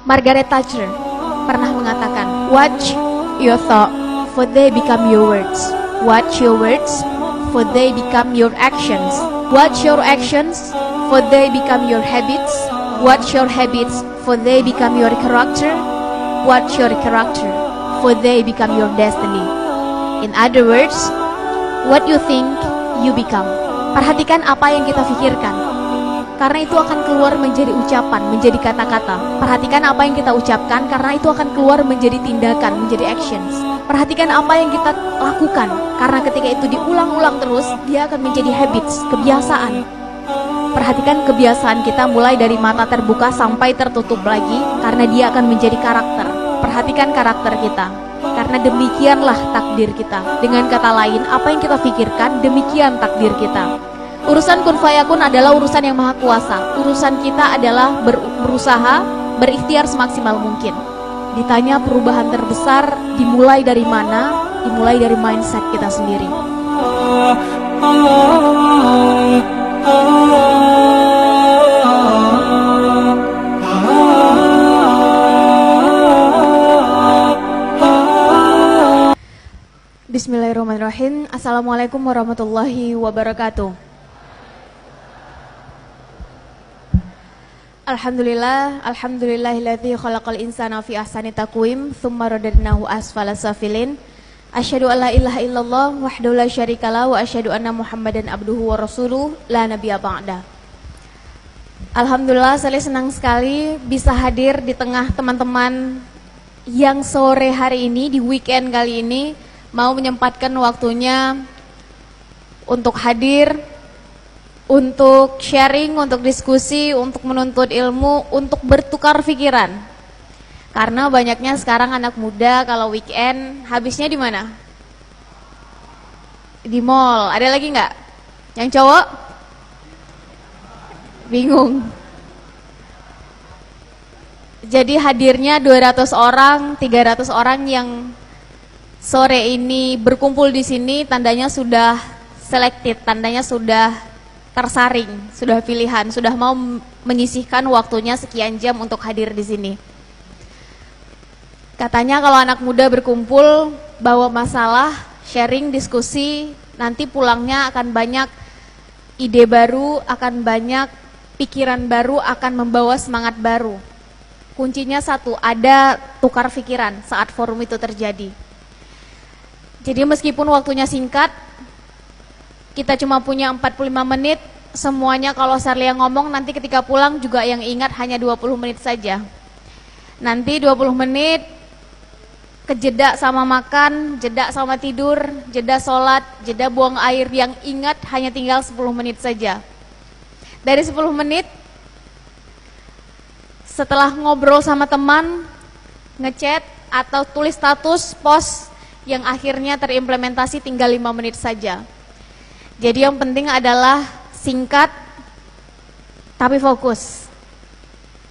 Margaret Thatcher pernah mengatakan, watch your thought, for they become your words. Watch your words, for they become your actions. Watch your actions, for they become your habits. Watch your habits, for they become your character. Watch your character, for they become your destiny. In other words, what you think, you become. Perhatikan apa yang kita pikirkan, karena itu akan keluar menjadi ucapan, menjadi kata-kata. Perhatikan apa yang kita ucapkan, karena itu akan keluar menjadi tindakan, menjadi actions. Perhatikan apa yang kita lakukan, karena ketika itu diulang-ulang terus, dia akan menjadi habits, kebiasaan. Perhatikan kebiasaan kita mulai dari mata terbuka sampai tertutup lagi, karena dia akan menjadi karakter. Perhatikan karakter kita, karena demikianlah takdir kita. Dengan kata lain, apa yang kita pikirkan, demikian takdir kita. Urusan kun fayakun adalah urusan yang maha kuasa. Urusan kita adalah berusaha, berikhtiar semaksimal mungkin. Ditanya perubahan terbesar dimulai dari mana? Dimulai dari mindset kita sendiri. Bismillahirrahmanirrahim. Assalamualaikum warahmatullahi wabarakatuh. Alhamdulillahilladzi khalaqal insana fi ahsani taqwim tsumma radadnahu asfala safilin. Asyhadu an la ilaha illallah wahdahu la syarikalah wa asyhadu anna Muhammadan abduhu wa rasuluh la nabiyya ba'da. Alhamdulillah, saya senang sekali bisa hadir di tengah teman-teman yang sore hari ini, di weekend kali ini mau menyempatkan waktunya untuk hadir, untuk sharing, untuk diskusi, untuk menuntut ilmu, untuk bertukar pikiran. Karena banyaknya sekarang anak muda kalau weekend habisnya di mana? Di mall. Ada lagi nggak? Yang cowok? Bingung. Jadi hadirnya 200 orang, 300 orang yang sore ini berkumpul di sini, tandanya sudah selected, tandanya sudah tersaring, sudah pilihan, sudah mau menyisihkan waktunya sekian jam untuk hadir di sini. Katanya kalau anak muda berkumpul bawa masalah, sharing, diskusi, nanti pulangnya akan banyak ide baru, akan banyak pikiran baru, akan membawa semangat baru. Kuncinya satu, ada tukar pikiran saat forum itu terjadi. Jadi meskipun waktunya singkat, kita cuma punya 45 menit, semuanya kalau Sarlia ngomong nanti ketika pulang juga yang ingat hanya 20 menit saja. Nanti 20 menit kejeda sama makan, jeda sama tidur, jeda sholat, jeda buang air, yang ingat hanya tinggal 10 menit saja. Dari 10 menit, setelah ngobrol sama teman, ngechat atau tulis status, post, yang akhirnya terimplementasi tinggal 5 menit saja. Jadi yang penting adalah singkat tapi fokus.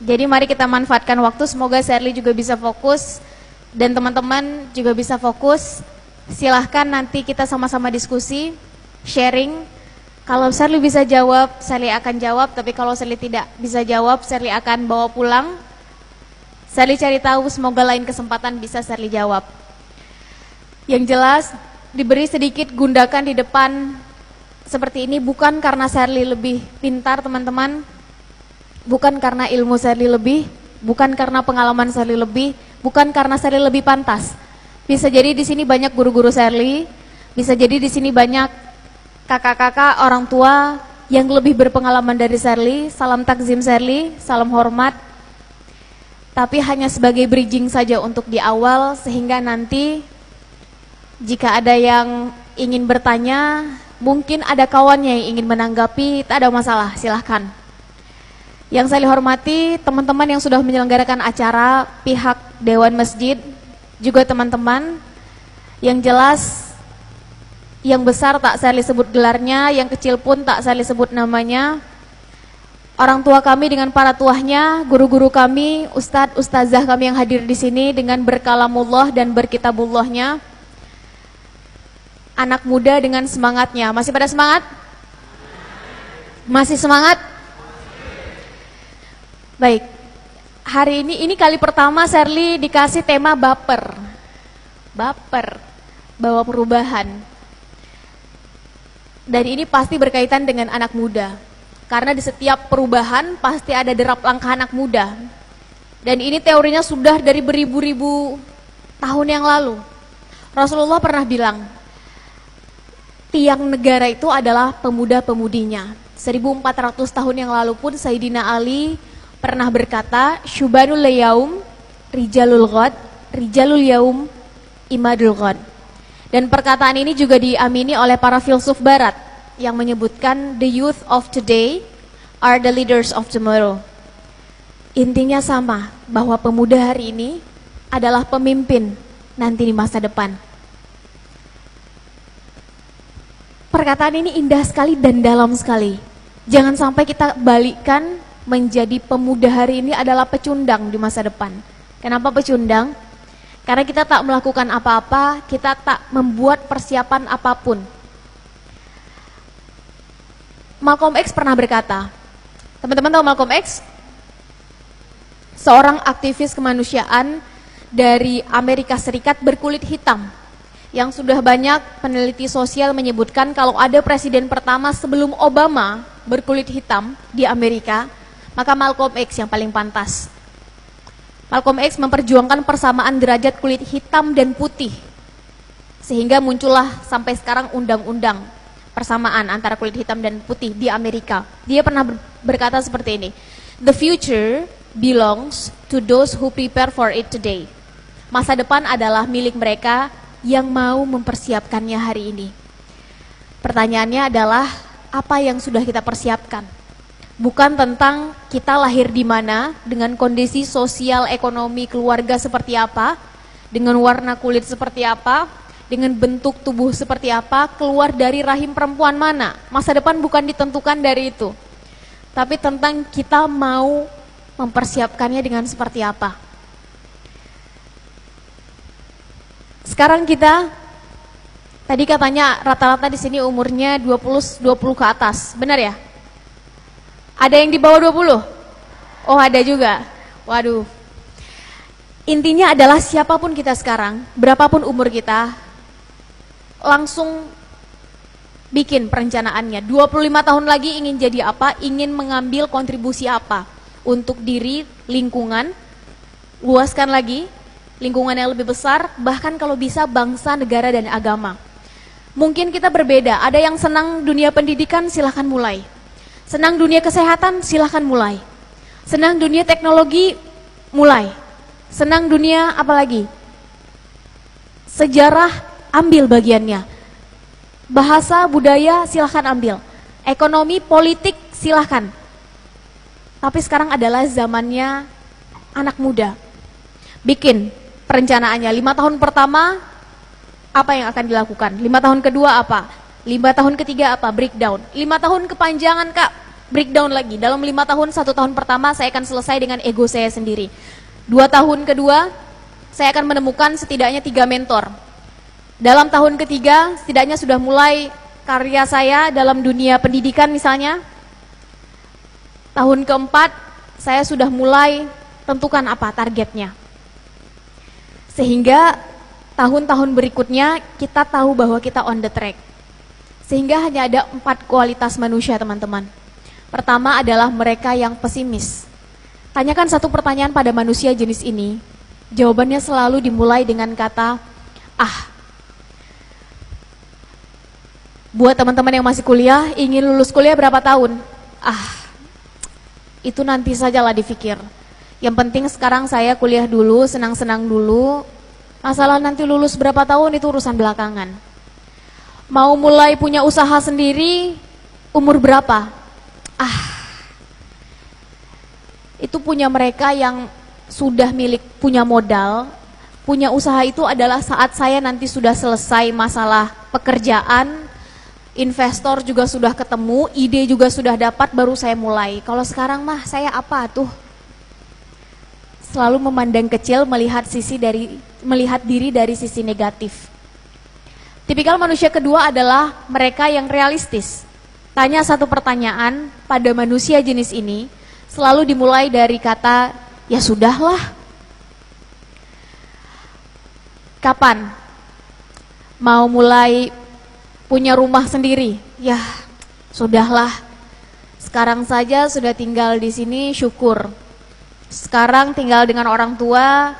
Jadi mari kita manfaatkan waktu, semoga Sherly juga bisa fokus dan teman-teman juga bisa fokus. Silahkan nanti kita sama-sama diskusi, sharing. Kalau Sherly bisa jawab, Sherly akan jawab, tapi kalau Sherly tidak bisa jawab, Sherly akan bawa pulang. Sherly cari tahu, semoga lain kesempatan bisa Sherly jawab. Yang jelas, diberi sedikit gundakan di depan seperti ini bukan karena Sherly lebih pintar teman-teman, bukan karena ilmu Sherly lebih, bukan karena pengalaman Sherly lebih, bukan karena Sherly lebih pantas. Bisa jadi di sini banyak guru-guru Sherly, bisa jadi di sini banyak kakak-kakak, orang tua yang lebih berpengalaman dari Sherly. Salam takzim Sherly, salam hormat. Tapi hanya sebagai bridging saja untuk di awal, sehingga nanti jika ada yang ingin bertanya, mungkin ada kawannya yang ingin menanggapi, tak ada masalah, silahkan. Yang saya hormati teman-teman yang sudah menyelenggarakan acara, pihak Dewan Masjid, juga teman-teman. Yang jelas, yang besar tak saya sebut gelarnya, yang kecil pun tak saya sebut namanya. Orang tua kami dengan para tuahnya, guru-guru kami, ustadz, ustazah kami yang hadir di sini dengan berkalamullah dan berkitabullahnya. Anak muda dengan semangatnya. Masih pada semangat? Masih semangat? Baik. hari ini kali pertama Sherly dikasih tema baper. Baper, bawa perubahan. Dan ini pasti berkaitan dengan anak muda. Karena di setiap perubahan pasti ada derap langkah anak muda. Dan ini teorinya sudah dari beribu-ribu tahun yang lalu. Rasulullah pernah bilang, tiang negara itu adalah pemuda-pemudinya. 1400 tahun yang lalu pun Sayyidina Ali pernah berkata, Syubanul yaum rijalul ghad, rijalul yaum imadul ghad. Dan perkataan ini juga diamini oleh para filsuf barat yang menyebutkan the youth of today are the leaders of tomorrow. Intinya sama, bahwa pemuda hari ini adalah pemimpin nanti di masa depan. Perkataan ini indah sekali dan dalam sekali. Jangan sampai kita balikkan menjadi pemuda hari ini adalah pecundang di masa depan. Kenapa pecundang? Karena kita tak melakukan apa-apa, kita tak membuat persiapan apapun. Malcolm X pernah berkata, teman-teman tahu Malcolm X? Seorang aktivis kemanusiaan dari Amerika Serikat berkulit hitam, yang sudah banyak peneliti sosial menyebutkan kalau ada presiden pertama sebelum Obama berkulit hitam di Amerika, maka Malcolm X yang paling pantas. Malcolm X memperjuangkan persamaan derajat kulit hitam dan putih, sehingga muncullah sampai sekarang undang-undang persamaan antara kulit hitam dan putih di Amerika. Dia pernah berkata seperti ini, "The future belongs to those who prepare for it today." Masa depan adalah milik mereka yang mau mempersiapkannya hari ini. Pertanyaannya adalah, apa yang sudah kita persiapkan? Bukan tentang kita lahir di mana, dengan kondisi sosial, ekonomi, keluarga seperti apa, dengan warna kulit seperti apa, dengan bentuk tubuh seperti apa, keluar dari rahim perempuan mana. Masa depan bukan ditentukan dari itu, tapi tentang kita mau mempersiapkannya dengan seperti apa. Sekarang kita, tadi katanya rata-rata di sini umurnya 20 ke atas, benar ya? Ada yang di bawah 20? Oh, ada juga. Waduh. Intinya adalah siapapun kita sekarang, berapapun umur kita, langsung bikin perencanaannya. 25 tahun lagi ingin jadi apa, ingin mengambil kontribusi apa untuk diri, lingkungan, luaskan lagi, lingkungan yang lebih besar, bahkan kalau bisa bangsa, negara, dan agama. Mungkin kita berbeda, ada yang senang dunia pendidikan, silahkan mulai. Senang dunia kesehatan, silahkan mulai. Senang dunia teknologi, mulai. Senang dunia apa lagi? Sejarah, ambil bagiannya. Bahasa, budaya, silahkan ambil. Ekonomi, politik, silahkan. Tapi sekarang adalah zamannya anak muda. Bikin perencanaannya, 5 tahun pertama, apa yang akan dilakukan? 5 tahun kedua apa? 5 tahun ketiga apa? Breakdown. 5 tahun kepanjangan Kak, breakdown lagi. Dalam 5 tahun, 1 tahun pertama saya akan selesai dengan ego saya sendiri. 2 tahun kedua, saya akan menemukan setidaknya 3 mentor. Dalam tahun ketiga, setidaknya sudah mulai karya saya dalam dunia pendidikan misalnya. Tahun keempat, saya sudah mulai tentukan apa targetnya. Sehingga tahun-tahun berikutnya kita tahu bahwa kita on the track. Sehingga hanya ada 4 kualitas manusia, teman-teman. Pertama adalah mereka yang pesimis. Tanyakan satu pertanyaan pada manusia jenis ini, jawabannya selalu dimulai dengan kata, ah. Buat teman-teman yang masih kuliah, ingin lulus kuliah berapa tahun? Ah, itu nanti sajalah dipikir. Yang penting sekarang saya kuliah dulu, senang-senang dulu. Masalah nanti lulus berapa tahun itu urusan belakangan. Mau mulai punya usaha sendiri, umur berapa? Ah, itu punya mereka yang sudah punya modal, punya usaha itu adalah saat saya nanti sudah selesai masalah pekerjaan, investor juga sudah ketemu, ide juga sudah dapat, baru saya mulai. Kalau sekarang mah saya apa tuh? Selalu memandang kecil, melihat diri dari sisi negatif. Tipikal manusia kedua adalah mereka yang realistis. Tanya satu pertanyaan pada manusia jenis ini, selalu dimulai dari kata Ya sudahlah. Kapan mau mulai punya rumah sendiri? Ya sudahlah. Sekarang saja sudah tinggal di sini, syukur. Sekarang tinggal dengan orang tua,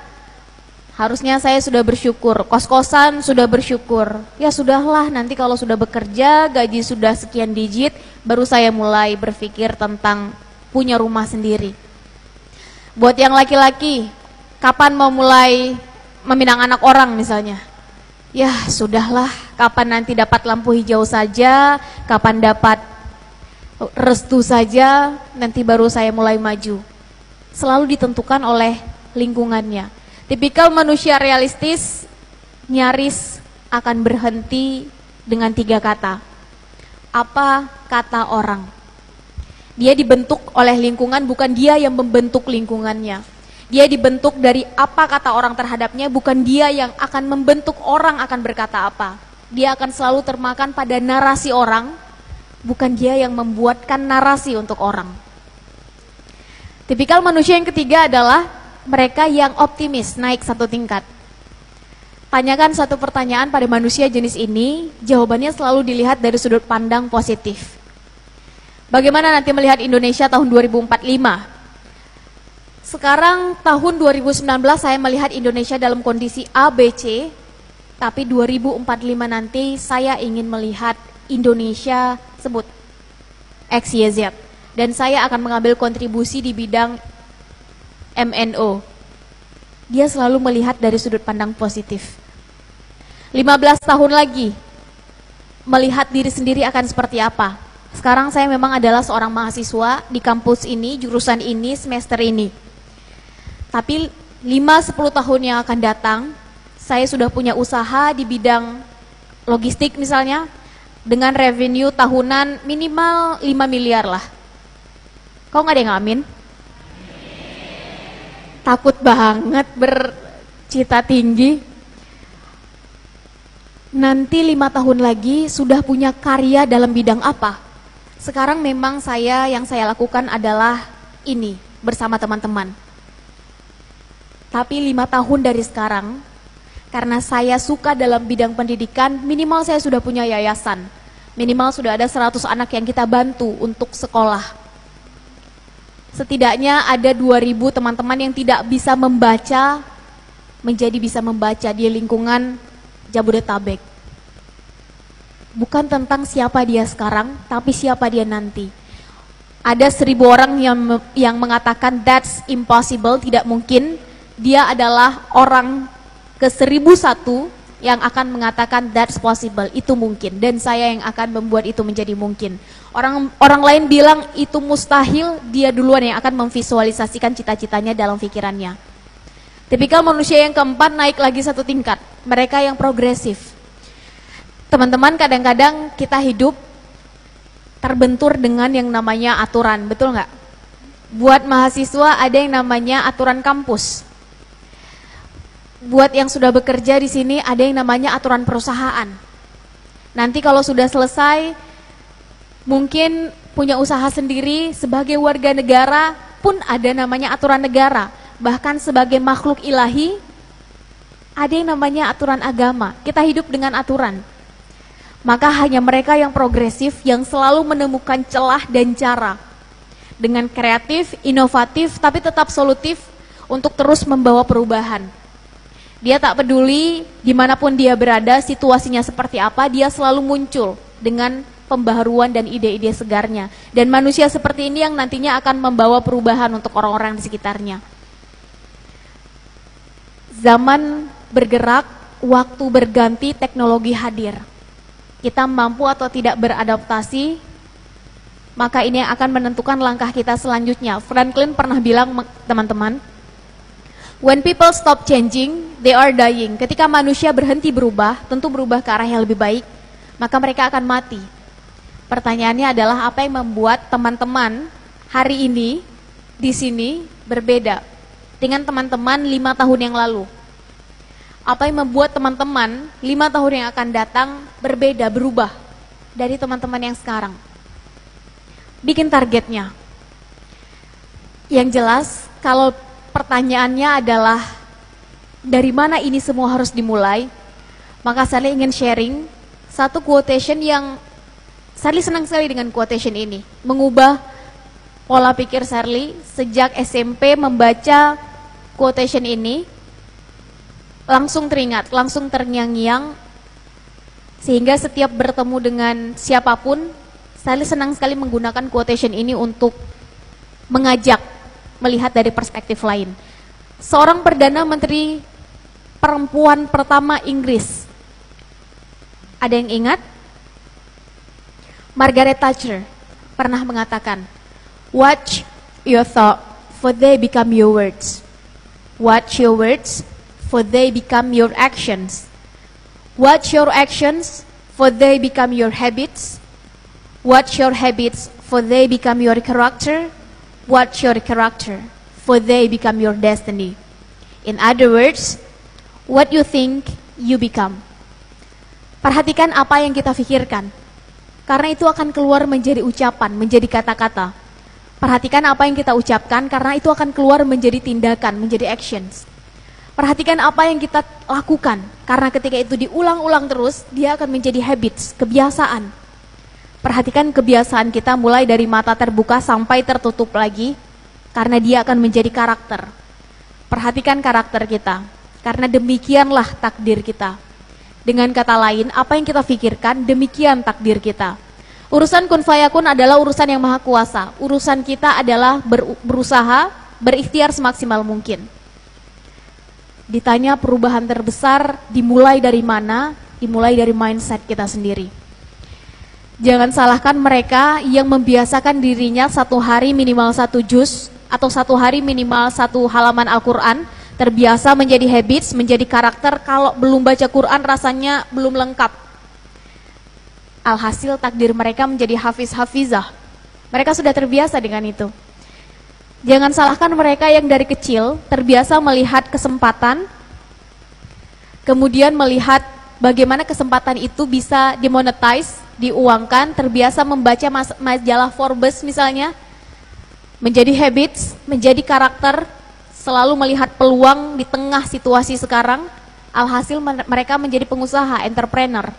harusnya saya sudah bersyukur. Kos-kosan sudah bersyukur. Ya sudahlah, nanti kalau sudah bekerja, gaji sudah sekian digit, baru saya mulai berpikir tentang punya rumah sendiri. Buat yang laki-laki, kapan mau mulai meminang anak orang misalnya? Ya sudahlah, kapan nanti dapat lampu hijau saja, kapan dapat restu saja, nanti baru saya mulai maju. Selalu ditentukan oleh lingkungannya. Tipikal manusia realistis nyaris akan berhenti dengan 3 kata. Apa kata orang? Dia dibentuk oleh lingkungan, bukan dia yang membentuk lingkungannya. Dia dibentuk dari apa kata orang terhadapnya, bukan dia yang akan membentuk orang akan berkata apa. Dia akan selalu termakan pada narasi orang, bukan dia yang membuatkan narasi untuk orang. Tipikal manusia yang ketiga adalah mereka yang optimis, naik 1 tingkat. Tanyakan satu pertanyaan pada manusia jenis ini, jawabannya selalu dilihat dari sudut pandang positif. Bagaimana nanti melihat Indonesia tahun 2045? Sekarang tahun 2019 saya melihat Indonesia dalam kondisi A, B, C, tapi 2045 nanti saya ingin melihat Indonesia sebut X, Y, Z. Dan saya akan mengambil kontribusi di bidang MNO. Dia selalu melihat dari sudut pandang positif. 15 tahun lagi, melihat diri sendiri akan seperti apa? Sekarang saya memang adalah seorang mahasiswa di kampus ini, jurusan ini, semester ini. Tapi 5-10 tahun yang akan datang, saya sudah punya usaha di bidang logistik misalnya, dengan revenue tahunan minimal 5 miliar lah. Kok nggak ada yang amin? Takut banget bercita tinggi. Nanti 5 tahun lagi sudah punya karya dalam bidang apa? Sekarang memang yang saya lakukan adalah ini bersama teman-teman. Tapi 5 tahun dari sekarang, karena saya suka dalam bidang pendidikan, minimal saya sudah punya yayasan. Minimal sudah ada 100 anak yang kita bantu untuk sekolah. Setidaknya ada 2.000 teman-teman yang tidak bisa membaca, menjadi bisa membaca di lingkungan Jabodetabek. Bukan tentang siapa dia sekarang, tapi siapa dia nanti. Ada 1.000 orang yang mengatakan that's impossible, tidak mungkin. Dia adalah orang ke 1.001 yang akan mengatakan that's possible, itu mungkin. Dan saya yang akan membuat itu menjadi mungkin. Orang lain bilang itu mustahil, dia duluan yang akan memvisualisasikan cita-citanya dalam pikirannya. Tipikal manusia yang keempat naik lagi 1 tingkat, mereka yang progresif. Teman-teman, kadang-kadang kita hidup terbentur dengan yang namanya aturan, betul nggak? Buat mahasiswa ada yang namanya aturan kampus. Buat yang sudah bekerja di sini ada yang namanya aturan perusahaan. Nanti kalau sudah selesai, mungkin punya usaha sendiri, sebagai warga negara pun ada namanya aturan negara. Bahkan sebagai makhluk ilahi, ada yang namanya aturan agama. Kita hidup dengan aturan. Maka hanya mereka yang progresif yang selalu menemukan celah dan cara. Dengan kreatif, inovatif, tapi tetap solutif untuk terus membawa perubahan. Dia tak peduli dimanapun dia berada, situasinya seperti apa, dia selalu muncul dengan pembaharuan dan ide-ide segarnya. Dan manusia seperti ini yang nantinya akan membawa perubahan untuk orang-orang di sekitarnya. Zaman bergerak, waktu berganti, teknologi hadir. Kita mampu atau tidak beradaptasi, maka ini yang akan menentukan langkah kita selanjutnya. Franklin pernah bilang, teman-teman, when people stop changing, they are dying. Ketika manusia berhenti berubah, tentu berubah ke arah yang lebih baik, maka mereka akan mati. Pertanyaannya adalah apa yang membuat teman-teman hari ini di sini berbeda dengan teman-teman 5 tahun yang lalu? Apa yang membuat teman-teman 5 tahun yang akan datang berbeda, berubah dari teman-teman yang sekarang? Bikin targetnya. Yang jelas, kalau pertanyaannya adalah dari mana ini semua harus dimulai, maka Sally ingin sharing satu quotation yang Sally senang sekali dengan quotation ini, mengubah pola pikir Sally sejak SMP membaca quotation ini, langsung teringat, langsung terngiang-ngiang, sehingga setiap bertemu dengan siapapun, Sally senang sekali menggunakan quotation ini untuk mengajak melihat dari perspektif lain. Seorang Perdana Menteri perempuan pertama Inggris, ada yang ingat? Margaret Thatcher pernah mengatakan, "Watch your thought, for they become your words. Watch your words, for they become your actions. Watch your actions, for they become your habits. Watch your habits, for they become your character. Watch your character, for they become your destiny." In other words, what you think, you become. Perhatikan apa yang kita pikirkan, karena itu akan keluar menjadi ucapan, menjadi kata-kata. Perhatikan apa yang kita ucapkan, karena itu akan keluar menjadi tindakan, menjadi actions. Perhatikan apa yang kita lakukan, karena ketika itu diulang-ulang terus, dia akan menjadi habits, kebiasaan. Perhatikan kebiasaan kita mulai dari mata terbuka sampai tertutup lagi, karena dia akan menjadi karakter. Perhatikan karakter kita, karena demikianlah takdir kita. Dengan kata lain, apa yang kita pikirkan, demikian takdir kita. Urusan kun fayakun adalah urusan yang maha kuasa. Urusan kita adalah berusaha, berikhtiar semaksimal mungkin. Ditanya perubahan terbesar dimulai dari mana? Dimulai dari mindset kita sendiri. Jangan salahkan mereka yang membiasakan dirinya satu hari minimal 1 juz atau satu hari minimal 1 halaman Al-Quran, terbiasa menjadi habits, menjadi karakter. Kalau belum baca Quran rasanya belum lengkap. Alhasil takdir mereka menjadi hafiz-hafizah. Mereka sudah terbiasa dengan itu. Jangan salahkan mereka yang dari kecil terbiasa melihat kesempatan, kemudian melihat bagaimana kesempatan itu bisa dimonetize, diuangkan, terbiasa membaca majalah Forbes misalnya, menjadi habits, menjadi karakter, selalu melihat peluang di tengah situasi sekarang, alhasil mereka menjadi pengusaha, entrepreneur.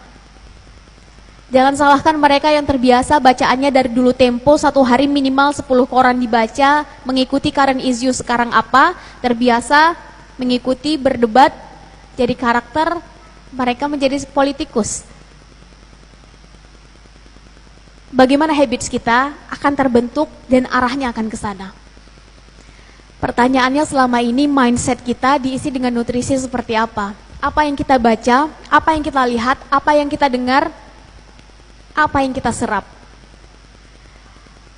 Jangan salahkan mereka yang terbiasa bacaannya dari dulu Tempo, satu hari minimal 10 koran dibaca, mengikuti current issue sekarang apa, terbiasa mengikuti, berdebat, jadi karakter, mereka menjadi politikus. Bagaimana habits kita akan terbentuk dan arahnya akan ke sana. Pertanyaannya selama ini mindset kita diisi dengan nutrisi seperti apa? Apa yang kita baca, apa yang kita lihat, apa yang kita dengar, apa yang kita serap.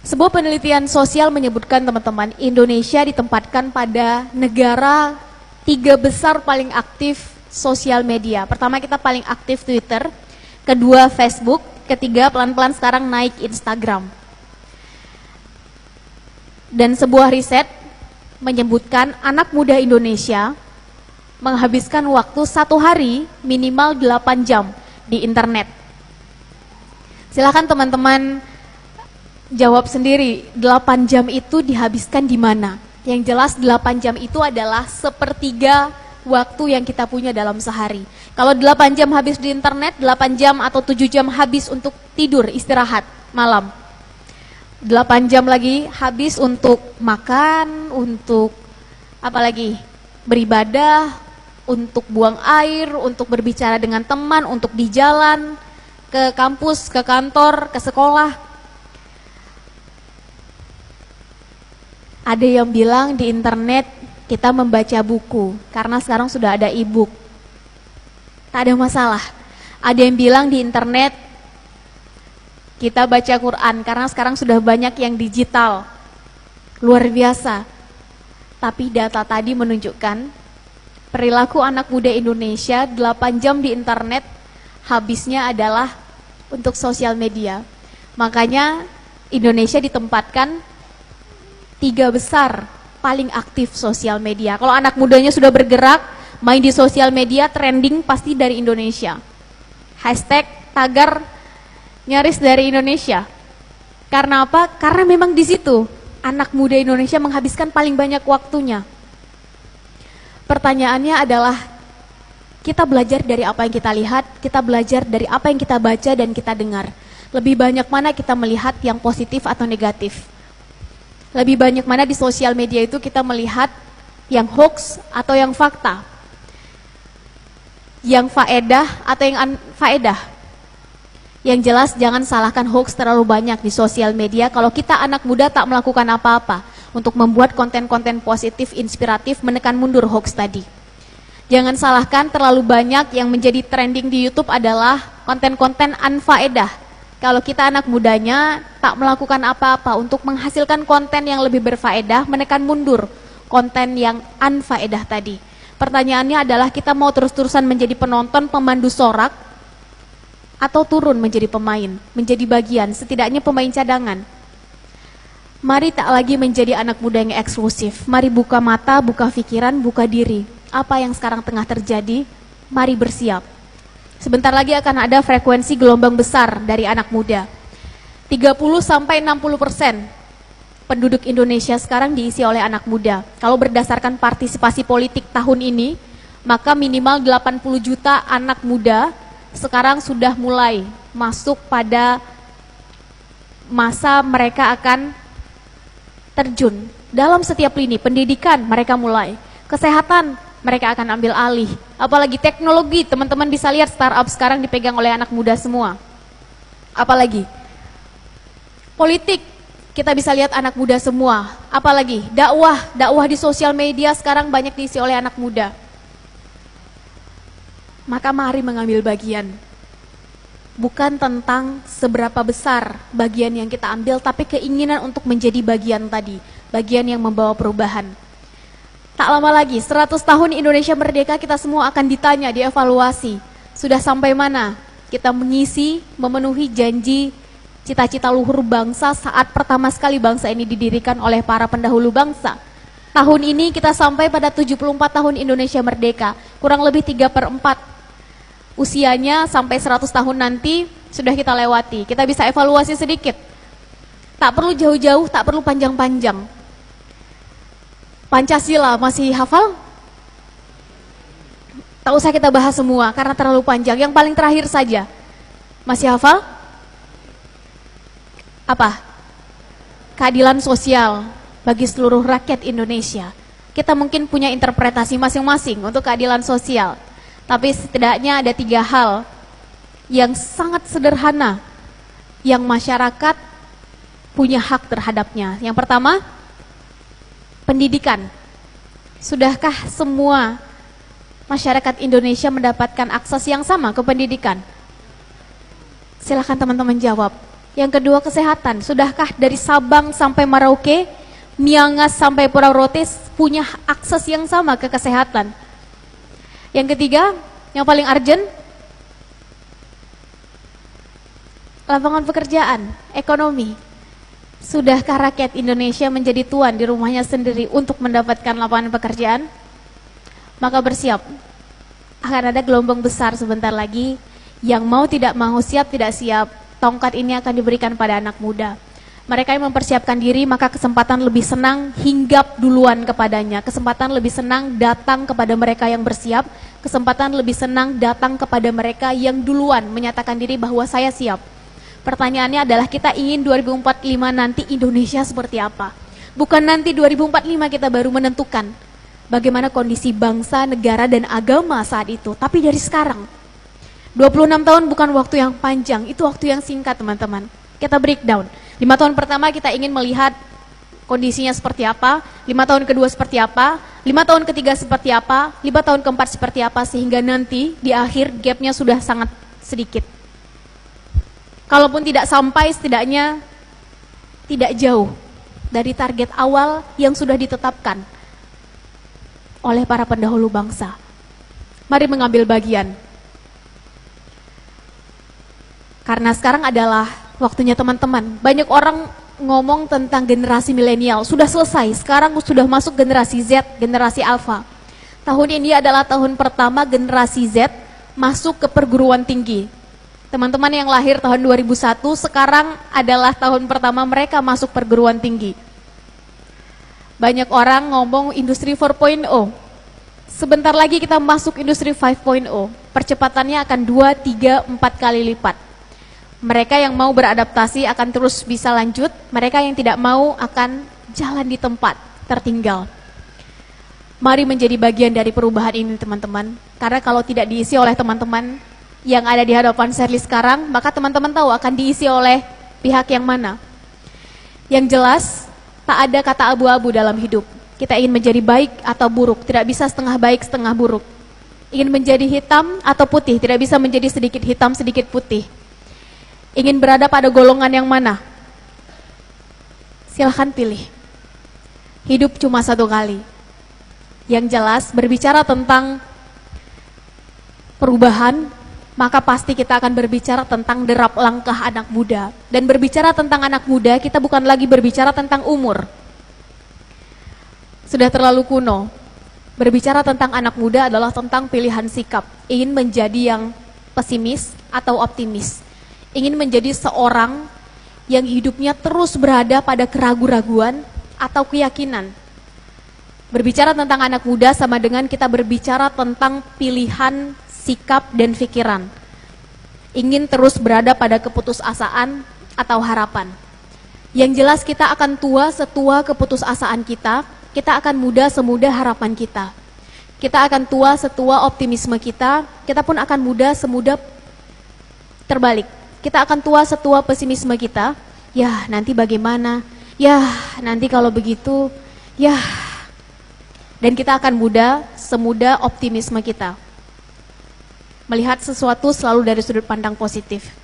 Sebuah penelitian sosial menyebutkan teman-teman, Indonesia ditempatkan pada negara 3 besar paling aktif sosial media. Pertama kita paling aktif Twitter, kedua Facebook, ketiga pelan-pelan sekarang naik Instagram. Dan sebuah riset menyebutkan anak muda Indonesia menghabiskan waktu 1 hari minimal 8 jam di internet. Silakan teman-teman jawab sendiri, 8 jam itu dihabiskan di mana? Yang jelas 8 jam itu adalah 1/3 waktu yang kita punya dalam sehari. Kalau 8 jam habis di internet, 8 jam atau 7 jam habis untuk tidur, istirahat malam. 8 jam lagi habis untuk makan, untuk apa lagi? Beribadah, untuk buang air, untuk berbicara dengan teman, untuk di jalan, ke kampus, ke kantor, ke sekolah. Ada yang bilang di internet kita membaca buku karena sekarang sudah ada e-book. Tak ada masalah. Ada yang bilang di internet kita baca Quran karena sekarang sudah banyak yang digital. Luar biasa. Tapi data tadi menunjukkan perilaku anak muda Indonesia 8 jam di internet habisnya adalah untuk sosial media. Makanya Indonesia ditempatkan 3 besar paling aktif sosial media. Kalau anak mudanya sudah bergerak, main di sosial media, trending pasti dari Indonesia. Hashtag, tagar, nyaris dari Indonesia. Karena apa? Karena memang di situ anak muda Indonesia menghabiskan paling banyak waktunya. pertanyaannya adalah, kita belajar dari apa yang kita lihat, kita belajar dari apa yang kita baca dan kita dengar. Lebih banyak mana kita melihat yang positif atau negatif? Lebih banyak mana di sosial media itu kita melihat yang hoax atau yang fakta? Yang faedah atau yang unfaedah? Yang jelas jangan salahkan hoax terlalu banyak di sosial media kalau kita anak muda tak melakukan apa-apa untuk membuat konten-konten positif, inspiratif, menekan mundur hoax tadi. Jangan salahkan terlalu banyak yang menjadi trending di YouTube adalah konten-konten unfaedah. Kalau kita anak mudanya tak melakukan apa-apa untuk menghasilkan konten yang lebih berfaedah, menekan mundur konten yang unfaedah tadi. Pertanyaannya adalah, kita mau terus-terusan menjadi penonton, pemandu sorak, atau turun menjadi pemain, menjadi bagian, setidaknya pemain cadangan. Mari tak lagi menjadi anak muda yang eksklusif. Mari buka mata, buka pikiran, buka diri. Apa yang sekarang tengah terjadi, mari bersiap. Sebentar lagi akan ada frekuensi gelombang besar dari anak muda. 30-60% penduduk Indonesia sekarang diisi oleh anak muda. Kalau berdasarkan partisipasi politik tahun ini, maka minimal 80 juta anak muda sekarang sudah mulai masuk pada masa mereka akan terjun dalam setiap lini. Pendidikan mereka mulai, kesehatan mereka akan ambil alih, apalagi teknologi. Teman-teman bisa lihat startup sekarang dipegang oleh anak muda semua. Apalagi politik, kita bisa lihat anak muda semua. Apalagi dakwah di sosial media sekarang banyak diisi oleh anak muda. Maka mari mengambil bagian. Bukan tentang seberapa besar bagian yang kita ambil, tapi keinginan untuk menjadi bagian tadi, bagian yang membawa perubahan. Tak lama lagi, 100 tahun Indonesia merdeka, kita semua akan ditanya, dievaluasi. Sudah sampai mana kita mengisi, memenuhi janji, cita-cita luhur bangsa saat pertama sekali bangsa ini didirikan oleh para pendahulu bangsa. Tahun ini kita sampai pada 74 tahun Indonesia merdeka, kurang lebih 3/4 usianya sampai 100 tahun nanti sudah kita lewati. Kita bisa evaluasi sedikit. Tak perlu jauh-jauh, tak perlu panjang-panjang. Pancasila masih hafal? Tak usah kita bahas semua karena terlalu panjang. Yang paling terakhir saja. Masih hafal? Apa? Keadilan sosial bagi seluruh rakyat Indonesia. Kita mungkin punya interpretasi masing-masing untuk keadilan sosial. Tapi setidaknya ada 3 hal yang sangat sederhana yang masyarakat punya hak terhadapnya. Yang pertama, pendidikan. Sudahkah semua masyarakat Indonesia mendapatkan akses yang sama ke pendidikan? Silakan teman-teman jawab. Yang kedua, kesehatan. Sudahkah dari Sabang sampai Merauke, Miangas sampai Pulau Rote punya akses yang sama ke kesehatan? Yang ketiga, yang paling urgent, lapangan pekerjaan, ekonomi. Sudahkah rakyat Indonesia menjadi tuan di rumahnya sendiri untuk mendapatkan lapangan pekerjaan? Maka bersiap, akan ada gelombang besar sebentar lagi. Yang mau tidak mau, siap tidak siap, tongkat ini akan diberikan pada anak muda. Mereka yang mempersiapkan diri, maka kesempatan lebih senang hinggap duluan kepadanya. Kesempatan lebih senang datang kepada mereka yang bersiap. Kesempatan lebih senang datang kepada mereka yang duluan menyatakan diri bahwa saya siap. Pertanyaannya adalah, kita ingin 2045 nanti Indonesia seperti apa? Bukan nanti 2045 kita baru menentukan bagaimana kondisi bangsa, negara, dan agama saat itu. Tapi dari sekarang, 26 tahun bukan waktu yang panjang, itu waktu yang singkat teman-teman. Kita breakdown. 5 tahun pertama kita ingin melihat kondisinya seperti apa, 5 tahun kedua seperti apa, 5 tahun ketiga seperti apa, 5 tahun keempat seperti apa, sehingga nanti di akhir gapnya sudah sangat sedikit. Kalaupun tidak sampai, setidaknya tidak jauh dari target awal yang sudah ditetapkan oleh para pendahulu bangsa. Mari mengambil bagian. Karena sekarang adalah waktunya teman-teman. Banyak orang ngomong tentang generasi milenial, sudah selesai, sekarang sudah masuk generasi Z, generasi Alpha. Tahun ini adalah tahun pertama generasi Z masuk ke perguruan tinggi. Teman-teman yang lahir tahun 2001, sekarang adalah tahun pertama mereka masuk perguruan tinggi. Banyak orang ngomong industri 4.0. Sebentar lagi kita masuk industri 5.0, percepatannya akan 2, 3, 4 kali lipat. Mereka yang mau beradaptasi akan terus bisa lanjut, mereka yang tidak mau akan jalan di tempat, tertinggal. Mari menjadi bagian dari perubahan ini teman-teman, karena kalau tidak diisi oleh teman-teman yang ada di hadapan Sherly sekarang, maka teman-teman tahu akan diisi oleh pihak yang mana. Yang jelas, tak ada kata abu-abu dalam hidup. Kita ingin menjadi baik atau buruk, tidak bisa setengah baik, setengah buruk. Ingin menjadi hitam atau putih, tidak bisa menjadi sedikit hitam, sedikit putih. Ingin berada pada golongan yang mana? Silahkan pilih. Hidup cuma satu kali. Yang jelas, berbicara tentang perubahan, maka pasti kita akan berbicara tentang derap langkah anak muda. Dan berbicara tentang anak muda, kita bukan lagi berbicara tentang umur. Sudah terlalu kuno. Berbicara tentang anak muda adalah tentang pilihan sikap. Ingin menjadi yang pesimis atau optimis. Ingin menjadi seorang yang hidupnya terus berada pada keraguan-raguan atau keyakinan. Berbicara tentang anak muda sama dengan kita berbicara tentang pilihan sikap dan pikiran. Ingin terus berada pada keputusasaan atau harapan. Yang jelas kita akan tua setua keputusasaan kita. Kita akan muda semuda harapan kita. Kita akan tua setua optimisme kita. Kita pun akan muda semuda terbalik. Kita akan tua setua pesimisme kita. Ya nanti bagaimana? Ya nanti kalau begitu. Ya. Dan kita akan muda semuda optimisme kita. Melihat sesuatu selalu dari sudut pandang positif.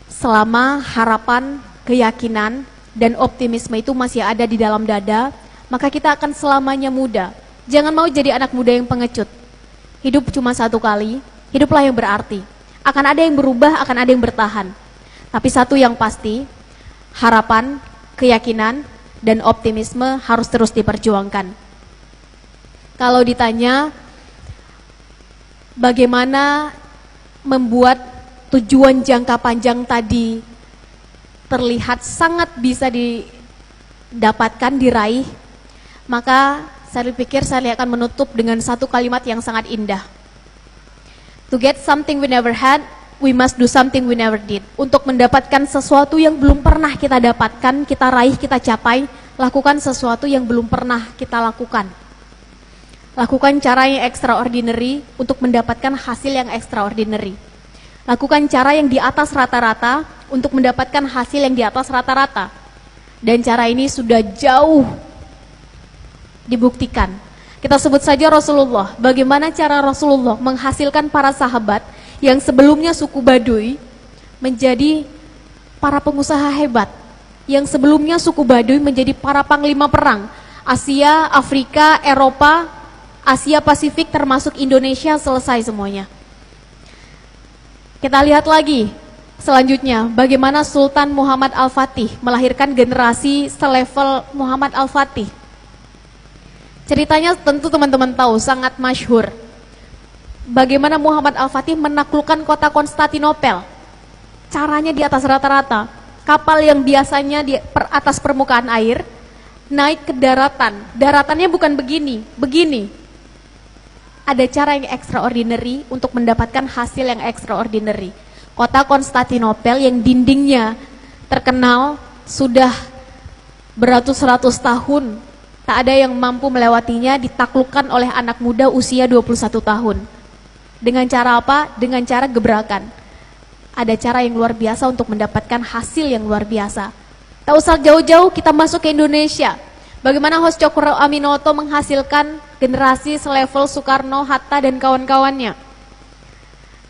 Selama harapan, keyakinan, dan optimisme itu masih ada di dalam dada, maka kita akan selamanya muda. Jangan mau jadi anak muda yang pengecut. Hidup cuma satu kali, hiduplah yang berarti. Akan ada yang berubah, akan ada yang bertahan. Tapi satu yang pasti, harapan, keyakinan, dan optimisme harus terus diperjuangkan. Kalau ditanya, bagaimana membuat tujuan jangka panjang tadi terlihat sangat bisa didapatkan, diraih, maka saya pikir saya akan menutup dengan satu kalimat yang sangat indah. To get something we never had, we must do something we never did. Untuk mendapatkan sesuatu yang belum pernah kita dapatkan, kita raih, kita capai, lakukan sesuatu yang belum pernah kita lakukan. Lakukan cara yang extraordinary untuk mendapatkan hasil yang extraordinary. Lakukan cara yang di atas rata-rata untuk mendapatkan hasil yang di atas rata-rata. Dan cara ini sudah jauh dibuktikan. Kita sebut saja Rasulullah. Bagaimana cara Rasulullah menghasilkan para sahabat yang sebelumnya suku Baduy menjadi para pengusaha hebat. Yang sebelumnya suku Baduy menjadi para panglima perang. Asia, Afrika, Eropa, Asia Pasifik termasuk Indonesia selesai semuanya. Kita lihat lagi selanjutnya bagaimana Sultan Muhammad Al-Fatih melahirkan generasi selevel Muhammad Al-Fatih. Ceritanya tentu teman-teman tahu, sangat masyhur. Bagaimana Muhammad Al-Fatih menaklukkan kota Konstantinopel. Caranya di atas rata-rata. Kapal yang biasanya di atas permukaan air naik ke daratan. Daratannya bukan begini, begini. Ada cara yang extraordinary untuk mendapatkan hasil yang extraordinary. Kota Konstantinopel yang dindingnya terkenal sudah beratus-ratus tahun, tak ada yang mampu melewatinya, ditaklukkan oleh anak muda usia 21 tahun. Dengan cara apa? Dengan cara gebrakan. Ada cara yang luar biasa untuk mendapatkan hasil yang luar biasa. Tak usah jauh-jauh, kita masuk ke Indonesia. Bagaimana Hos Cokro Aminoto menghasilkan generasi selevel Soekarno, Hatta, dan kawan-kawannya.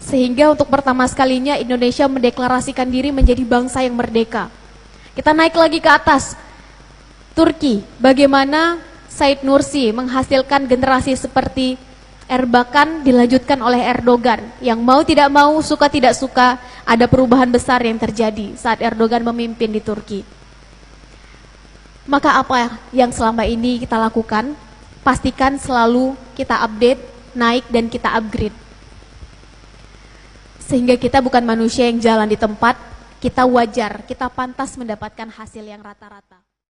Sehingga untuk pertama sekalinya Indonesia mendeklarasikan diri menjadi bangsa yang merdeka. Kita naik lagi ke atas. Turki, bagaimana Said Nursi menghasilkan generasi seperti Erbakan dilanjutkan oleh Erdogan. Yang mau tidak mau, suka tidak suka, ada perubahan besar yang terjadi saat Erdogan memimpin di Turki. Maka apa yang selama ini kita lakukan? Pastikan selalu kita update, naik, dan kita upgrade. Sehingga kita bukan manusia yang jalan di tempat, kita wajar, kita pantas mendapatkan hasil yang rata-rata.